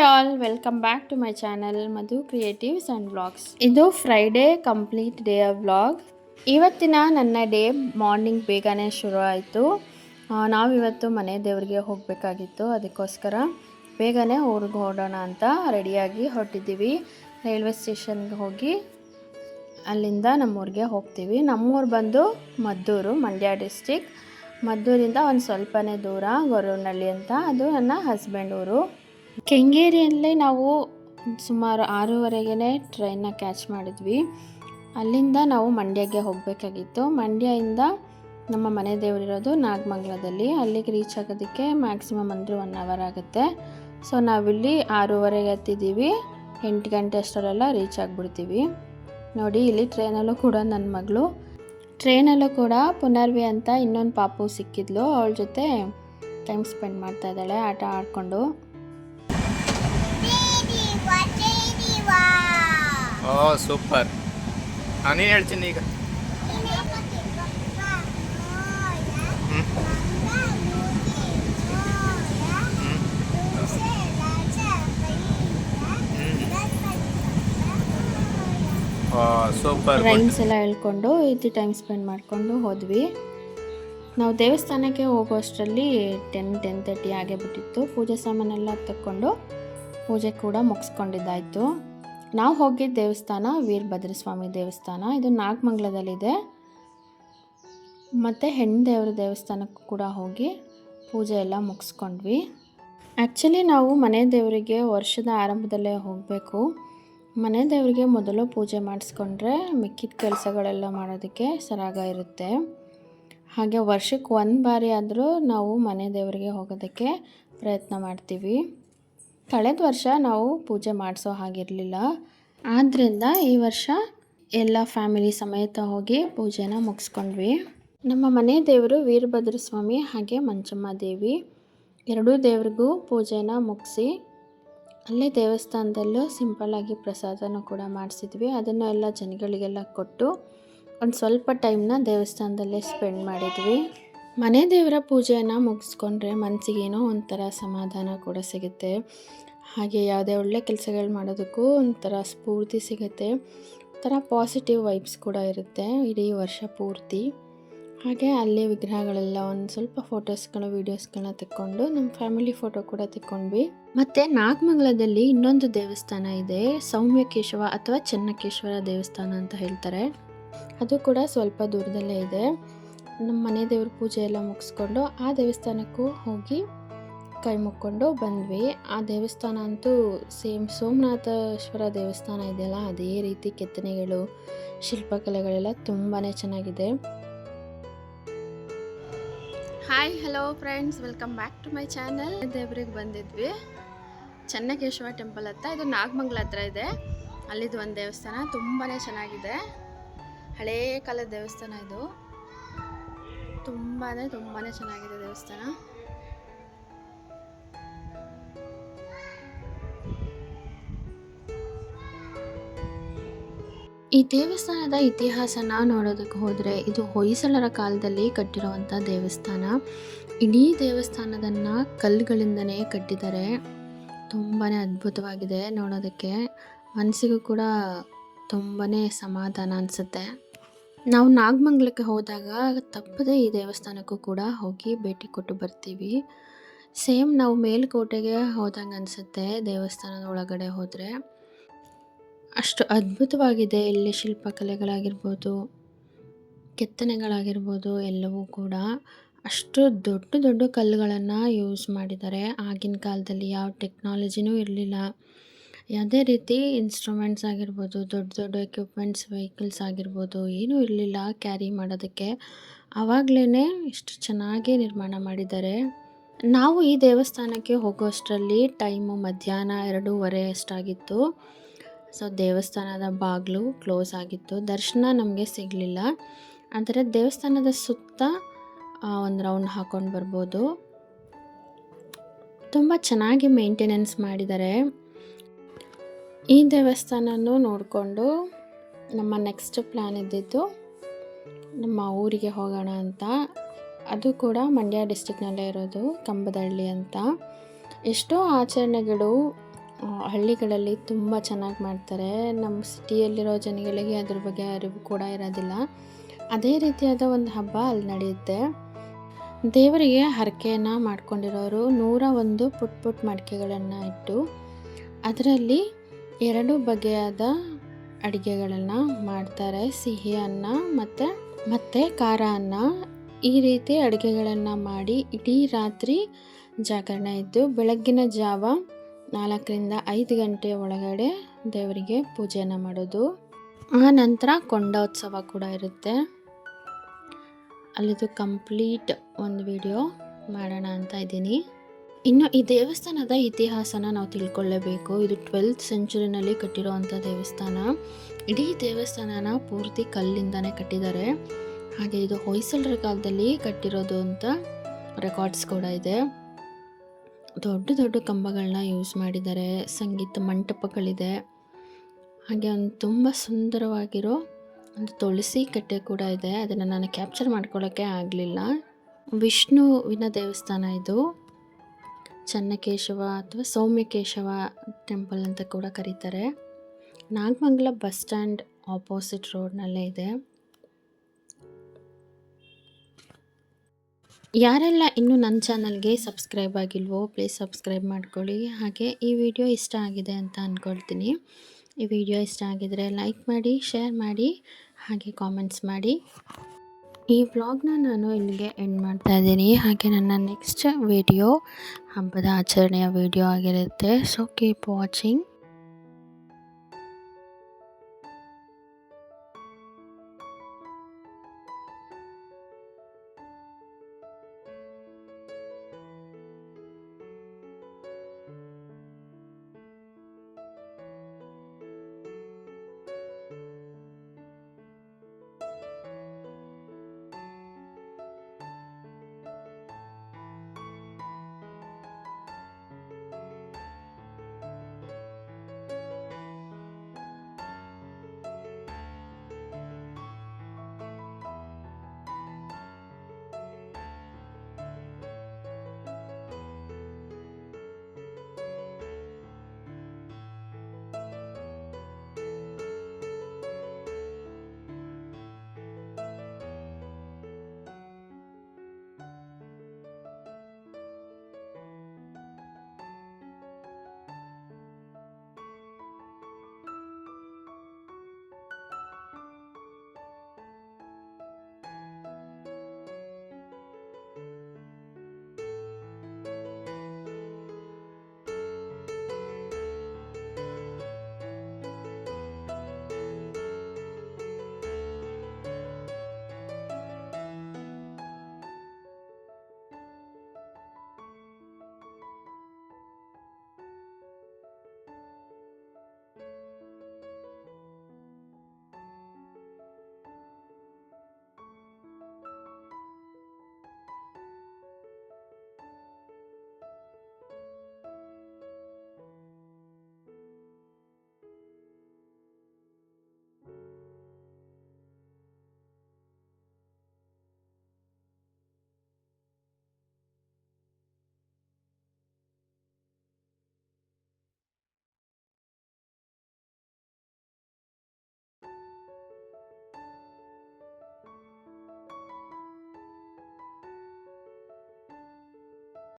All, welcome back to my channel Madhu creatives and vlogs. ಇದು Friday complete day vlog. ಇವತ್ತಿನ ನನ್ನ day morning ಬೇಗನೆ ಶುರು ಆಯಿತು. ನಾವಿವತ್ತು ಮನೆ ದೇವರಿಗೆ ಹೋಗಬೇಕಾಗಿತ್ತು, ಅದಕ್ಕೋಸ್ಕರ ಬೇಗನೆ ಊರಿಗೆ ಹೊರಡೋಣ ಅಂತ ರೆಡಿಯಾಗಿ ಹೊರಟಿದ್ದೀವಿ. ರೈಲ್ವೆ ಸ್ಟೇಷನ್ಗೆ ಹೋಗಿ ಅಲ್ಲಿಂದ ನಮ್ಮೂರಿಗೆ ಹೋಗ್ತೀವಿ. ನಮ್ಮೂರು ಬಂದು ಮದ್ದೂರು, ಮಂಡ್ಯ ಡಿಸ್ಟಿಕ್. ಮದ್ದೂರಿಂದ ಒಂದು ಸ್ವಲ್ಪನೇ ದೂರ ಗೊರವನಹಳ್ಳಿ ಅಂತ, ಅದು ನನ್ನ ಹಸ್ಬೆಂಡ್ ಊರು. ಕೆಂಗೇರಿಯಲ್ಲಿ ನಾವು ಸುಮಾರು 6:30ಗೆ ಟ್ರೈನ್ನ ಕ್ಯಾಚ್ ಮಾಡಿದ್ವಿ. ಅಲ್ಲಿಂದ ನಾವು ಮಂಡ್ಯಕ್ಕೆ ಹೋಗಬೇಕಾಗಿತ್ತು. ಮಂಡ್ಯದಿಂದ ನಮ್ಮ ಮನೆ ದೇವರಿರೋದು ನಾಗಮಂಗಲದಲ್ಲಿ. ಅಲ್ಲಿಗೆ ರೀಚ್ ಆಗೋದಕ್ಕೆ ಮ್ಯಾಕ್ಸಿಮಮ್ ಅಂದರೆ 1 ಅವರ್ ಆಗುತ್ತೆ. ಸೊ ನಾವಿಲ್ಲಿ 6:30ಗೆ ಹತ್ತಿದ್ದೀವಿ, 8 ಗಂಟೆ ಅಷ್ಟರಲ್ಲೆಲ್ಲ ರೀಚ್ ಆಗಿಬಿಡ್ತೀವಿ. ನೋಡಿ, ಇಲ್ಲಿ ಟ್ರೈನಲ್ಲೂ ಕೂಡ ನನ್ನ ಮಗಳು, ಟ್ರೈನಲ್ಲೂ ಕೂಡ ಪುನರ್ವಿ ಅಂತ ಇನ್ನೊಂದು ಪಾಪು ಸಿಕ್ಕಿದ್ಲು. ಅವಳ ಜೊತೆ ಟೈಮ್ ಸ್ಪೆಂಡ್ ಮಾಡ್ತಾ ಇದ್ದಾಳೆ ಆಟ ಆಡಿಕೊಂಡು. ಸೂಪರ್. ನೀನು ಹೇಳ್ತೀನಿ ಈಗ. ಸೂಪರ್. ರೈಮ್ಸ್ ಎಲ್ಲ ಹೇಳ್ಕೊಂಡು ಇದ್ದು ಟೈಮ್ ಸ್ಪೆಂಡ್ ಮಾಡಿಕೊಂಡು ಹೋದ್ವಿ. ನಾವು ದೇವಸ್ಥಾನಕ್ಕೆ ಹೋಗೋ ಅಷ್ಟರಲ್ಲಿ 10-10:30 ಆಗೇ ಬಿಟ್ಟಿತ್ತು. ಪೂಜೆ ಸಾಮಾನೆಲ್ಲ ತಕ್ಕೊಂಡು ಪೂಜೆ ಕೂಡ ಮುಗಿಸ್ಕೊಂಡಿದ್ದಾಯಿತು. ನಾವು ಹೋಗಿದ್ದ ದೇವಸ್ಥಾನ ವೀರಭದ್ರಸ್ವಾಮಿ ದೇವಸ್ಥಾನ, ಇದು ನಾಗಮಂಗಲದಲ್ಲಿದೆ. ಮತ್ತು ಹೆಣ್ಣು ದೇವರ ದೇವಸ್ಥಾನಕ್ಕೂ ಕೂಡ ಹೋಗಿ ಪೂಜೆ ಎಲ್ಲ ಮುಗಿಸ್ಕೊಂಡ್ವಿ. ಆ್ಯಕ್ಚುಲಿ ನಾವು ಮನೆ ದೇವರಿಗೆ ವರ್ಷದ ಆರಂಭದಲ್ಲೇ ಹೋಗಬೇಕು. ಮನೆ ದೇವರಿಗೆ ಮೊದಲು ಪೂಜೆ ಮಾಡಿಸ್ಕೊಂಡ್ರೆ ಮಿಕ್ಕಿದ ಕೆಲಸಗಳೆಲ್ಲ ಮಾಡೋದಕ್ಕೆ ಸರಾಗ ಇರುತ್ತೆ. ಹಾಗೆ ವರ್ಷಕ್ಕೆ 1 ಬಾರಿ ಆದರೂ ನಾವು ಮನೆ ದೇವರಿಗೆ ಹೋಗೋದಕ್ಕೆ ಪ್ರಯತ್ನ ಮಾಡ್ತೀವಿ. ಕಳೆದ ವರ್ಷ ನಾವು ಪೂಜೆ ಮಾಡಿಸೋ ಹಾಗಿರಲಿಲ್ಲ, ಆದ್ದರಿಂದ ಈ ವರ್ಷ ಎಲ್ಲ ಫ್ಯಾಮಿಲಿ ಸಮೇತ ಹೋಗಿ ಪೂಜೆನ ಮುಗಿಸ್ಕೊಂಡ್ವಿ. ನಮ್ಮ ಮನೆ ದೇವರು ವೀರಭದ್ರಸ್ವಾಮಿ ಹಾಗೆ ಮಂಚಮ್ಮ ದೇವಿ, ಎರಡೂ ದೇವ್ರಿಗೂ ಪೂಜೆನ ಮುಗಿಸಿ ಅಲ್ಲೇ ದೇವಸ್ಥಾನದಲ್ಲೂ ಸಿಂಪಲ್ಲಾಗಿ ಪ್ರಸಾದನೂ ಕೂಡ ಮಾಡಿಸಿದ್ವಿ. ಅದನ್ನು ಎಲ್ಲ ಜನಗಳಿಗೆಲ್ಲ ಕೊಟ್ಟು ಒಂದು ಸ್ವಲ್ಪ ಟೈಮ್ನ ದೇವಸ್ಥಾನದಲ್ಲೇ ಸ್ಪೆಂಡ್ ಮಾಡಿದ್ವಿ. ಮನೆ ದೇವರ ಪೂಜೆಯನ್ನು ಮುಗಿಸ್ಕೊಂಡ್ರೆ ಮನಸ್ಸಿಗೇನೋ ಒಂಥರ ಸಮಾಧಾನ ಕೂಡ ಸಿಗುತ್ತೆ. ಹಾಗೆ ಯಾವುದೇ ಒಳ್ಳೆ ಕೆಲಸಗಳು ಮಾಡೋದಕ್ಕೂ ಒಂಥರ ಸ್ಫೂರ್ತಿ ಸಿಗುತ್ತೆ, ಒಂಥರ ಪಾಸಿಟಿವ್ ವೈಬ್ಸ್ ಕೂಡ ಇರುತ್ತೆ ಇಡೀ ವರ್ಷ ಪೂರ್ತಿ. ಹಾಗೆ ಅಲ್ಲೇ ವಿಗ್ರಹಗಳೆಲ್ಲ ಒಂದು ಸ್ವಲ್ಪ ಫೋಟೋಸ್ಗಳು ವೀಡಿಯೋಸ್ಗಳನ್ನ ತೆಕ್ಕೊಂಡು ನಮ್ಮ ಫ್ಯಾಮಿಲಿ ಫೋಟೋ ಕೂಡ ತೆಕ್ಕೊಂಡ್ವಿ. ಮತ್ತು ನಾಗಮಂಗಲದಲ್ಲಿ ಇನ್ನೊಂದು ದೇವಸ್ಥಾನ ಇದೆ, ಸೌಮ್ಯಕೇಶವ ಅಥವಾ ಚೆನ್ನಕೇಶ್ವರ ದೇವಸ್ಥಾನ ಅಂತ ಹೇಳ್ತಾರೆ. ಅದು ಕೂಡ ಸ್ವಲ್ಪ ದೂರದಲ್ಲೇ ಇದೆ. ನಮ್ಮ ಮನೆ ದೇವ್ರ ಪೂಜೆ ಎಲ್ಲ ಮುಗಿಸ್ಕೊಂಡು ಆ ದೇವಸ್ಥಾನಕ್ಕೂ ಹೋಗಿ ಕೈ ಮುಕ್ಕೊಂಡು ಬಂದ್ವಿ. ಆ ದೇವಸ್ಥಾನ ಅಂತೂ ಸೇಮ್ ಸೋಮನಾಥೇಶ್ವರ ದೇವಸ್ಥಾನ ಇದೆಯಲ್ಲ, ಅದೇ ರೀತಿ ಕೆತ್ತನೆಗಳು ಶಿಲ್ಪಕಲೆಗಳೆಲ್ಲ ತುಂಬಾ ಚೆನ್ನಾಗಿದೆ. Hi, hello friends, welcome back to my channel. ದೇವರಿಗೆ ಬಂದಿದ್ವಿ ಚೆನ್ನಕೇಶವ ಟೆಂಪಲ್ ಹತ್ರ. ಇದು ನಾಗಮಂಗಲ ಹತ್ರ ಇದೆ. ಅಲ್ಲಿದ್ದು ಒಂದು ದೇವಸ್ಥಾನ ತುಂಬಾ ಚೆನ್ನಾಗಿದೆ, ಹಳೇ ಕಾಲದ ದೇವಸ್ಥಾನ. ಇದು ತುಂಬಾ ಚೆನ್ನಾಗಿದೆ ದೇವಸ್ಥಾನ. ಈ ದೇವಸ್ಥಾನದ ಇತಿಹಾಸನ ನೋಡೋದಕ್ಕೆ ಹೋದರೆ ಇದು ಹೊಯ್ಸಳರ ಕಾಲದಲ್ಲಿ ಕಟ್ಟಿರುವಂಥ ದೇವಸ್ಥಾನ. ಇಡೀ ದೇವಸ್ಥಾನದನ್ನು ಕಲ್ಲುಗಳಿಂದನೇ ಕಟ್ಟಿದ್ದಾರೆ. ತುಂಬಾ ಅದ್ಭುತವಾಗಿದೆ ನೋಡೋದಕ್ಕೆ, ಮನಸ್ಸಿಗೂ ಕೂಡ ತುಂಬಾ ಸಮಾಧಾನ ಅನಿಸುತ್ತೆ. ನಾವು ನಾಗಮಂಗಲಕ್ಕೆ ಹೋದಾಗ ತಪ್ಪದೆ ಈ ದೇವಸ್ಥಾನಕ್ಕೂ ಕೂಡ ಹೋಗಿ ಭೇಟಿ ಕೊಟ್ಟು ಬರ್ತೀವಿ. ಸೇಮ್ ನಾವು ಮೇಲುಕೋಟೆಗೆ ಹೋದಂಗೆ ಅನಿಸುತ್ತೆ ದೇವಸ್ಥಾನದ ಒಳಗಡೆ ಹೋದರೆ. ಅಷ್ಟು ಅದ್ಭುತವಾಗಿದೆ ಇಲ್ಲಿ ಶಿಲ್ಪಕಲೆಗಳಾಗಿರ್ಬೋದು, ಕೆತ್ತನೆಗಳಾಗಿರ್ಬೋದು, ಎಲ್ಲವೂ ಕೂಡ ಅಷ್ಟು ದೊಡ್ಡ ದೊಡ್ಡ ಕಲ್ಲುಗಳನ್ನು ಯೂಸ್ ಮಾಡಿದ್ದಾರೆ. ಆಗಿನ ಕಾಲದಲ್ಲಿ ಯಾವ ಟೆಕ್ನಾಲಜಿನೂ ಇರಲಿಲ್ಲ, ಯಾವುದೇ ರೀತಿ ಇನ್ಸ್ಟ್ರೂಮೆಂಟ್ಸ್ ಆಗಿರ್ಬೋದು, ದೊಡ್ಡ ದೊಡ್ಡ ಎಕ್ವಿಪ್ಮೆಂಟ್ಸ್ ವೆಹಿಕಲ್ಸ್ ಆಗಿರ್ಬೋದು ಏನೂ ಇರಲಿಲ್ಲ ಕ್ಯಾರಿ ಮಾಡೋದಕ್ಕೆ. ಆವಾಗಲೇ ಇಷ್ಟು ಚೆನ್ನಾಗಿ ನಿರ್ಮಾಣ ಮಾಡಿದ್ದಾರೆ. ನಾವು ಈ ದೇವಸ್ಥಾನಕ್ಕೆ ಹೋಗೋ ಅಷ್ಟರಲ್ಲಿ ಟೈಮು ಮಧ್ಯಾಹ್ನ 2:30 ಅಷ್ಟಾಗಿತ್ತು. ಸೊ ದೇವಸ್ಥಾನದ ಬಾಗಿಲು ಕ್ಲೋಸ್ ಆಗಿತ್ತು, ದರ್ಶನ ನಮಗೆ ಸಿಗಲಿಲ್ಲ. ಆದರೆ ದೇವಸ್ಥಾನದ ಸುತ್ತ ಒಂದು ರೌಂಡ್ ಹಾಕ್ಕೊಂಡು ಬರ್ಬೋದು. ತುಂಬ ಚೆನ್ನಾಗಿ ಮೇಂಟೆನೆನ್ಸ್ ಮಾಡಿದ್ದಾರೆ. ಈ ದೇವಸ್ಥಾನನೂ ನೋಡಿಕೊಂಡು ನಮ್ಮ ನೆಕ್ಸ್ಟ್ ಪ್ಲ್ಯಾನ್ ಇದ್ದಿದ್ದು ನಮ್ಮ ಊರಿಗೆ ಹೋಗೋಣ ಅಂತ. ಅದು ಕೂಡ ಮಂಡ್ಯ ಡಿಸ್ಟಿಕ್ನಲ್ಲೇ ಇರೋದು, ಕಂಬದಹಳ್ಳಿ ಅಂತ. ಎಷ್ಟೋ ಆಚರಣೆಗಳು ಹಳ್ಳಿಗಳಲ್ಲಿ ತುಂಬ ಚೆನ್ನಾಗಿ ಮಾಡ್ತಾರೆ. ನಮ್ಮ ಸಿಟಿಯಲ್ಲಿರೋ ಜನಗಳಿಗೆ ಅದ್ರ ಬಗ್ಗೆ ಅರಿವು ಕೂಡ ಇರೋದಿಲ್ಲ. ಅದೇ ರೀತಿಯಾದ ಒಂದು ಹಬ್ಬ ಅಲ್ಲಿ ನಡೆಯುತ್ತೆ. ದೇವರಿಗೆ ಹರಕೆಯನ್ನು ಮಾಡ್ಕೊಂಡಿರೋರು 101 ಪುಟ್ಟ ಪುಟ್ಟ ಮಡಿಕೆಗಳನ್ನು ಇಟ್ಟು ಅದರಲ್ಲಿ 2 ಬಗೆಯಾದ ಅಡುಗೆಗಳನ್ನು ಮಾಡ್ತಾರೆ. ಸಿಹಿ ಅನ್ನ ಮತ್ತು ಖಾರ ಅನ್ನ. ಈ ರೀತಿ ಅಡುಗೆಗಳನ್ನು ಮಾಡಿ ಇಡೀ ರಾತ್ರಿ ಜಾಗರಣೆ ಇದ್ದು ಬೆಳಗ್ಗಿನ ಜಾವ 4 ರಿಂದ 5 ಗಂಟೆ ಒಳಗಡೆ ದೇವರಿಗೆ ಪೂಜೆಯನ್ನು ಮಾಡೋದು. ಆ ನಂತರ ಕೊಂಡೋತ್ಸವ ಕೂಡ ಇರುತ್ತೆ. ಅಲ್ಲಿದು ಕಂಪ್ಲೀಟ್ ಒಂದು ವಿಡಿಯೋ ಮಾಡೋಣ ಅಂತ ಇದ್ದೀನಿ. ಇನ್ನು ಈ ದೇವಸ್ಥಾನದ ಇತಿಹಾಸನ ನಾವು ತಿಳ್ಕೊಳ್ಳೇಬೇಕು. ಇದು 12th ಸೆಂಚುರಿನಲ್ಲಿ ಕಟ್ಟಿರೋವಂಥ ದೇವಸ್ಥಾನ. ಇಡೀ ದೇವಸ್ಥಾನನ ಪೂರ್ತಿ ಕಲ್ಲಿಂದನೇ ಕಟ್ಟಿದ್ದಾರೆ. ಹಾಗೆ ಇದು ಹೊಯ್ಸಳರ ಕಾಲದಲ್ಲಿ ಕಟ್ಟಿರೋದು ಅಂತ ರೆಕಾರ್ಡ್ಸ್ ಕೂಡ ಇದೆ. ದೊಡ್ಡ ದೊಡ್ಡ ಕಂಬಗಳನ್ನ ಯೂಸ್ ಮಾಡಿದ್ದಾರೆ. ಸಂಗೀತ ಮಂಟಪಗಳಿದೆ. ಹಾಗೆ ಒಂದು ತುಂಬ ಸುಂದರವಾಗಿರೋ ಒಂದು ತುಳಸಿ ಕಟ್ಟೆ ಕೂಡ ಇದೆ. ಅದನ್ನು ನಾನು ಕ್ಯಾಪ್ಚರ್ ಮಾಡ್ಕೊಳ್ಳೋಕ್ಕೆ ಆಗಲಿಲ್ಲ. ವಿಷ್ಣುವಿನ ದೇವಸ್ಥಾನ ಇದು. ಚನ್ನಕೇಶವ ಅಥವಾ ಸೌಮ್ಯಕೇಶವ ಟೆಂಪಲ್ ಅಂತ ಕೂಡ ಕರೀತಾರೆ. ನಾಗಮಂಗಲ ಬಸ್ ಸ್ಟ್ಯಾಂಡ್ ಆಪೋಸಿಟ್ ರೋಡ್ನಲ್ಲೇ ಇದೆ. ಯಾರೆಲ್ಲ ಇನ್ನೂ ನನ್ನ ಚಾನಲ್ಗೆ ಸಬ್ಸ್ಕ್ರೈಬ್ ಆಗಿಲ್ವೋ ಪ್ಲೀಸ್ ಸಬ್ಸ್ಕ್ರೈಬ್ ಮಾಡ್ಕೊಳ್ಳಿ. ಹಾಗೆ ಈ ವಿಡಿಯೋ ಇಷ್ಟ ಆಗಿದೆ ಅಂತ ಅಂದ್ಕೊಳ್ತೀನಿ. ಈ ವಿಡಿಯೋ ಇಷ್ಟ ಆಗಿದರೆ ಲೈಕ್ ಮಾಡಿ, ಶೇರ್ ಮಾಡಿ, ಹಾಗೆ ಕಾಮೆಂಟ್ಸ್ ಮಾಡಿ. ಈ ವ್ಲಾಗ್ನ ನಾನು ಇಲ್ಲಿಗೆ ಎಂಡ್ ಮಾಡ್ತಾ ಇದ್ದೀನಿ. ಹಾಗೆ ನನ್ನ ನೆಕ್ಸ್ಟ್ ವಿಡಿಯೋ ಹಬ್ಬದ ಆಚರಣೆಯ ವಿಡಿಯೋ ಆಗಿರುತ್ತೆ. So keep watching.